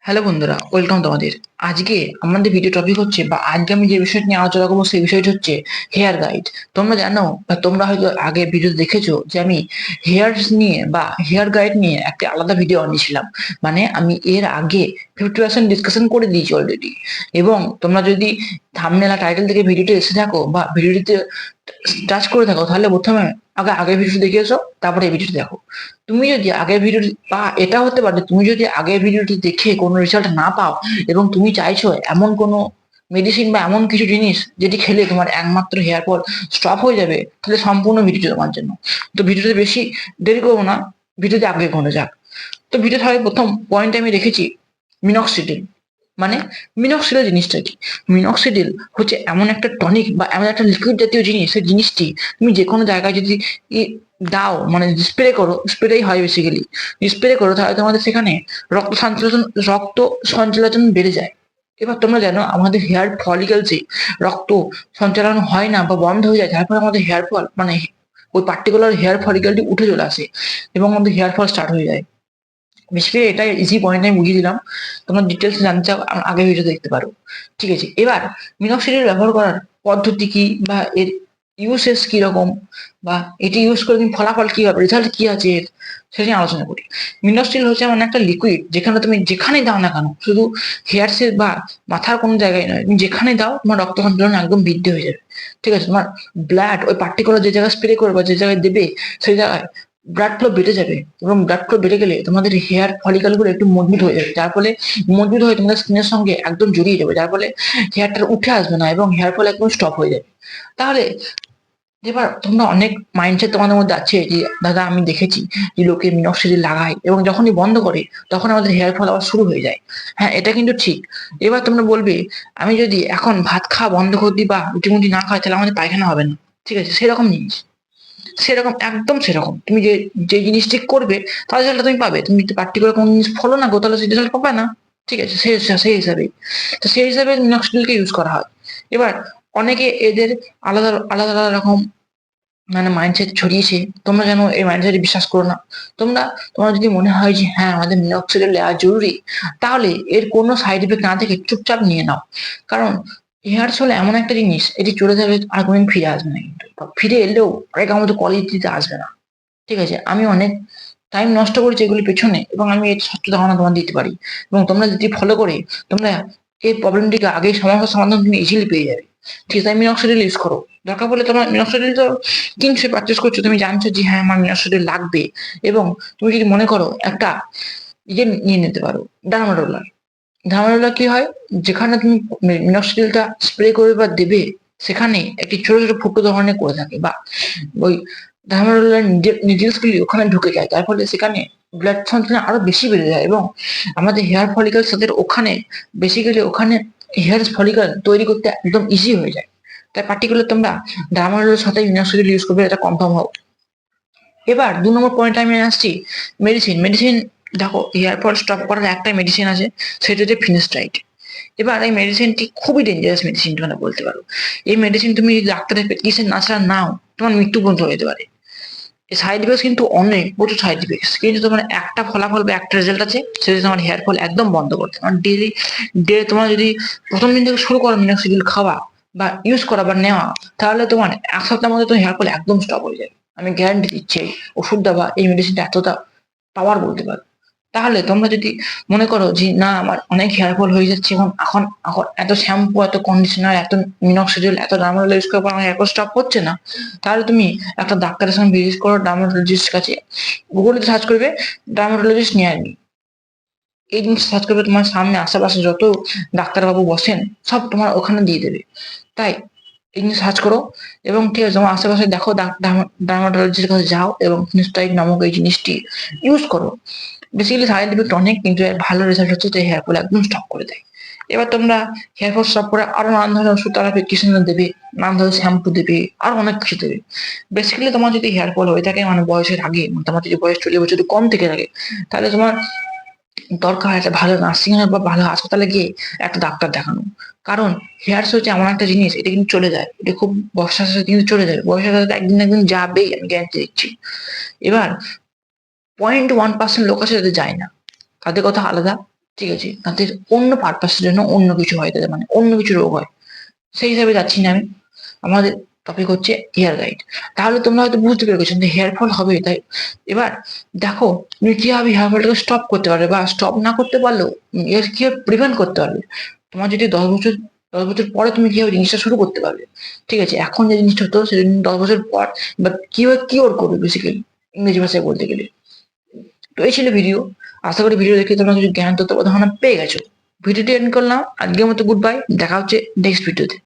Hello বন্ধুরা, welcome তোমাদের। আজকে আমাদের ভিডিও টপিক হচ্ছে বা আজকে আমি যে বিষয়টা নিয়ে আলোচনা করবো সেই বিষয়টা হচ্ছে হেয়ার গাইড। তোমরা জানো বা তোমরা হয়তো আগে ভিডিও দেখেছো যে আমি হেয়ারস নিয়ে বা হেয়ার গাইড নিয়ে একটা আলাদা ভিডিও বানিয়েছিলাম। মানে আমি এর আগে 50% ডিসকাশন করে দিয়েছি অলরেডি। এবং তোমরা যদি থাম্বনেল আর টাইটেল থেকে ভিডিওটি এসে থাকো বা ভিডিওটিতে টাচ করে থাকো, তাহলে প্রথমে আগের ভিডিওটি দেখে এসো, তারপরে এই ভিডিওটি দেখো। তুমি যদি আগের ভিডিওটি বা এটা হতে পারে তুমি যদি আগের ভিডিওটি দেখে কোনো রেজাল্ট না পাও এবং তুমি চাইছো এমন কোনো মেডিসিন বা এমন কিছু জিনিস যেটি খেলে তোমার একমাত্র হেয়ার ফল স্টপ হয়ে যাবে, তাহলে সম্পূর্ণ ভিডিওটি তোমার জন্য। তো ভিডিওতে বেশি দেরি করবো না, ভিডিওতে আগে কোনো যাক। তো ভিডিও থাকার প্রথম পয়েন্টে আমি রেখেছি মিনক্সিডিল। মানে মিনক্সিডিল জিনিসটা কি? মিনক্সিডিল হচ্ছে এমন একটা টনিক বা এমন একটা লিকুইড জাতীয় জিনিস, সেই জিনিসটি তুমি যে কোনো জায়গায় যদি দাও, মানে স্প্রে করো, স্প্রেই হয় বেসিক্যালি, স্প্রে করো, তাহলে তোমাদের সেখানে রক্ত সঞ্চালন বেড়ে যায়। এবার তোমরা জানো আমাদের হেয়ার ফলিকলসে রক্ত সঞ্চালন হয় না বা বন্ধ হয়ে যায়, যার ফলে আমাদের হেয়ার ফল মানে ওই পার্টিকুলার হেয়ার ফলিকলটি উঠে চলে আসে এবং আমাদের হেয়ার ফল স্টার্ট হয়ে যায়। বেসিক্যালি এটা ইজি পয়েন্ট আমি বুঝিয়ে দিলাম। তোমরা ডিটেলস জানতে চাও, আগে ভিডিও দেখতে পারো। ঠিক আছে, এবার মিনক্সিডিল ব্যবহার করার পদ্ধতি কি বা এর ইউসেস কি রকম, বা এটি ইউজ করে তুমি ফলাফল কি হবে, রেজাল্ট কি আছে এর, সেটা নিয়ে আলোচনা করি। মিনক্সিডিল হচ্ছে এমন একটা লিকুইড যেখানে তুমি যেখানেই দাও না কেন, শুধু হেয়ারসে বা মাথার কোনো জায়গায় নয়, তুমি যেখানে দাও তোমার রক্ত সঞ্চালন একদম বৃদ্ধি হয়ে যাবে। ঠিক আছে, তোমার ব্লাড ওই পার্টিকুলার যে জায়গায় স্প্রে করবে বা যে জায়গায় দেবে সেই জায়গায় ব্লাড ফ্লো বেড়ে যাবে। এবং ব্লাড ফ্লো বেড়ে গেলে তোমাদের হেয়ার ফলিকল গুলো একটু মজবুত হয়ে যাবে, যার ফলে মজবুত হয়ে তোমাদের স্কিনের সঙ্গে একদম জড়িয়ে যাবে, যার ফলে হেয়ারটা উঠে আসবে না এবং হেয়ার ফল একদম স্টপ হয়ে যাবে। তাহলে এবার তোমরা অনেক মাইন্ডসেট তোমাদের মধ্যে আছে যে দাদা আমি দেখেছি যে লোকে মিনক্সিডিল লাগায় এবং যখনই বন্ধ করে তখন আমাদের হেয়ার ফল আবার শুরু হয়ে যায়। হ্যাঁ, এটা কিন্তু ঠিক। এবার তোমরা বলবে আমি যদি এখন ভাত খাওয়া বন্ধ করে দিই বা রুটি মুটি না খাই, তাহলে আমাদের পায়খানা হবে না। ঠিক আছে, সেরকম জিনিস, সেরকম একদম সেরকম তুমি যে যে জিনিসটি করবে তার রেজাল্টটা তুমি পাবে। তুমি যদি পার্টিকুলার কোনো জিনিস ফলো না করো, তাহলে সেই রেজাল্ট পাবে না। ঠিক আছে, সেই হিসাবে, তো সেই হিসাবে মিনক্সিডিলকে ইউজ করা হয়। এবার অনেকে এদের আলাদা আলাদা আলাদা রকম মানে মাইন্ডসেট ছড়িয়েছে। তোমরা যেন এই মাইন্ডসেটে বিশ্বাস করো না। তোমরা তোমার যদি মনে হয় যে হ্যাঁ আমাদের মিনক্সিডিল নেওয়া জরুরি, তাহলে এর কোনো সাইড ইফেক্ট না থেকে চুপচাপ নিয়ে নাও। কারণ হেয়ারস হলো এমন একটা জিনিস, এটি চলে যাবে আর কোনোদিন ফিরে আসবে না, কিন্তু বা ফিরে এলেও আগেকার মতো কোয়ালিটিতে আসবে না। ঠিক আছে, আমি অনেক টাইম নষ্ট করেছি এগুলির পেছনে এবং আমি এর সত্য ধারণা তোমার দিতে পারি। এবং তোমরা যদি ফলো করে তোমরা এই প্রবলেমটিকে আগেই সমস্যার সমাধান তুমি ইজিলি পেয়ে যাবে। ঠিক আছে, মিনক্সিডিল ইউজ করো। দরকার পড়লে তোমার মিনক্সিডিল তো কিনছো, পারচেস করছো, তুমি জানছো যে হ্যাঁ আমার মিনক্সিডিল লাগবে। এবং তুমি যদি মনে করো একটা ইয়ে নিয়ে নিতে পারো, ডার্মারোলার। ঝামেলাটা কি হয়, যেখানে তুমি মিনক্সিডিলটা স্প্রে করবে বা দেবে, সেখানে একটি ছোট ছোট ফুটো ধরনের করে থাকে বা ওই ধামারোলার নিডলস গুলি ওখানে ঢুকে যায়, তার ফলে সেখানে ব্লাড সঞ্চালন আরো বেশি বেড়ে যায় এবং আমাদের হেয়ার ফলিকল সাথে ওখানে বেসিক্যালি ওখানে হেয়ার ফলিকল তৈরি করতে একদম ইজি হয়ে যায়। তাই পার্টিকুলার তোমরা ডার্মারোলার সাথে মিনক্সিডিল ইউজ করবে, এটা কনফার্ম হোক। এবার 2 নম্বর পয়েন্ট আমি আসছি, মেডিসিন। মেডিসিন দেখো, হেয়ার ফল স্টপ করার একটাই মেডিসিন আছে, সেটা হচ্ছে ফিনাস্ট্রাইড। এবার এই মেডিসিনটি খুবই ডেঞ্জারাস মেডিসিন, তোমরা বলতে পারো। এই মেডিসিন তুমি যদি ডাক্তারের প্রেসক্রিপশন না ছাড়া নাও, তোমার মৃত্যু পর্যন্ত হয়ে যেতে পারে। এই সাইড ইফেক্টস কিন্তু অনেক, প্রচুর সাইড ইফেক্টস, কিন্তু তোমার একটা ফলাফল বা একটা রেজাল্ট আছে, সেটা তোমার হেয়ার ফল একদম বন্ধ করতে। তোমার ডেলি তোমার যদি প্রথম দিন থেকে শুরু করো মিনক্সিডিল খাওয়া বা ইউজ করা বা নেওয়া, তাহলে তোমার 1 সপ্তাহের মধ্যে তোমার হেয়ার ফল একদম স্টপ হয়ে যাবে। আমি গ্যারান্টি দিচ্ছি, এই ওষুধটা বা এই মেডিসিনটা এতটা পাওয়ার বলতে পারো। তাহলে তোমরা যদি মনে করো যে না আমার অনেক হেয়ার ফল হয়ে যাচ্ছে এবং এখন এখন এত শ্যাম্পু, এত কন্ডিশনার, এত মিনক্সিডিল, এত ডার্মারোল ইউজ করার পর আমার হেয়ার ফল স্টপ হচ্ছে না, তাহলে তুমি একটা ডাক্তারের সঙ্গে ভিজিট করো, ডার্মাটোলজিস্ট কাছে। গুগলে সার্চ করবে ডার্মাটোলজিস্ট নিয়ার মি, এই জিনিস সার্চ করবে, তোমার সামনে আশেপাশে যত ডাক্তারবাবু বসেন সব তোমার ওখানে দিয়ে দেবে। তাই এই জিনিস সার্চ করো এবং ঠিক আছে তোমার আশেপাশে দেখো, ডার্মাটোলজির কাছে যাও এবং ফিনিস্টাইড নামক এই জিনিসটি ইউজ করো। বেসিক্যালি সাইড ইফেক্ট অনেক, কিন্তু এর ভালো রেজাল্ট হচ্ছে যে হেয়ার ফল একদম স্টপ করে দেয়। এবার তোমরা হেয়ার ফল স্টপ করে আরো নানান ধরনের ওষুধ তারা প্রেসক্রিপশন দেবে, নানান ধরনের শ্যাম্পু দেবে, আরো অনেক কিছু দেবে। বেসিক্যালি তোমার যদি হেয়ার ফল হয়ে থাকে মানে বয়সের আগে, মানে তোমার যদি বয়স 40 বছর যদি কম থেকে থাকে, তাহলে তোমার দরকার একটা ভালো নার্সিং হোম বা ভালো হাসপাতালে গিয়ে একটা ডাক্তার দেখানো। কারণ হেয়ারস হচ্ছে এমন একটা জিনিস, এটা কিন্তু চলে যায়, এটা খুব বর্ষার সাথে কিন্তু চলে যায়, বয়সের সাথে একদিন না একদিন যাবেই, আমি গ্যারান্টি দিচ্ছি। এবার 0.1% লোক আছে যাদের যায় না, তাদের কথা আলাদা। ঠিক আছে, তাদের অন্য পারপাসের জন্য অন্য কিছু হয়, তাদের মানে অন্য কিছু রোগ হয়, সেই হিসাবে যাচ্ছি না আমি। আমাদের টপিক হচ্ছে হেয়ার গাইড। তাহলে তোমরা হয়তো বুঝতে পেরে গেছো যে হেয়ার ফল হবে, তাই এবার দেখো তুমি কিভাবে হেয়ার ফলটাকে স্টপ করতে পারবে, বা স্টপ না করতে পারলেও এর কিভাবে প্রিভেন্ট করতে পারবে। তোমার যদি 10 বছর পরে তুমি কিভাবে জিনিসটা শুরু করতে পারবে, ঠিক আছে, এখন যে জিনিসটা হতো সেটা 10 বছর পর বা কিভাবে কিওর করবে বেসিক্যালি, ইংরেজি ভাষায় বলতে গেলে। তো এই ছিল ভিডিও। আশা করি ভিডিও দেখে তোমরা কিছু জ্ঞান তথ্য ধারণা পেয়ে গেছো। ভিডিওটি এন্ড করলাম, আজকের মতো গুড বাই, দেখা হচ্ছে নেক্সট ভিডিওতে।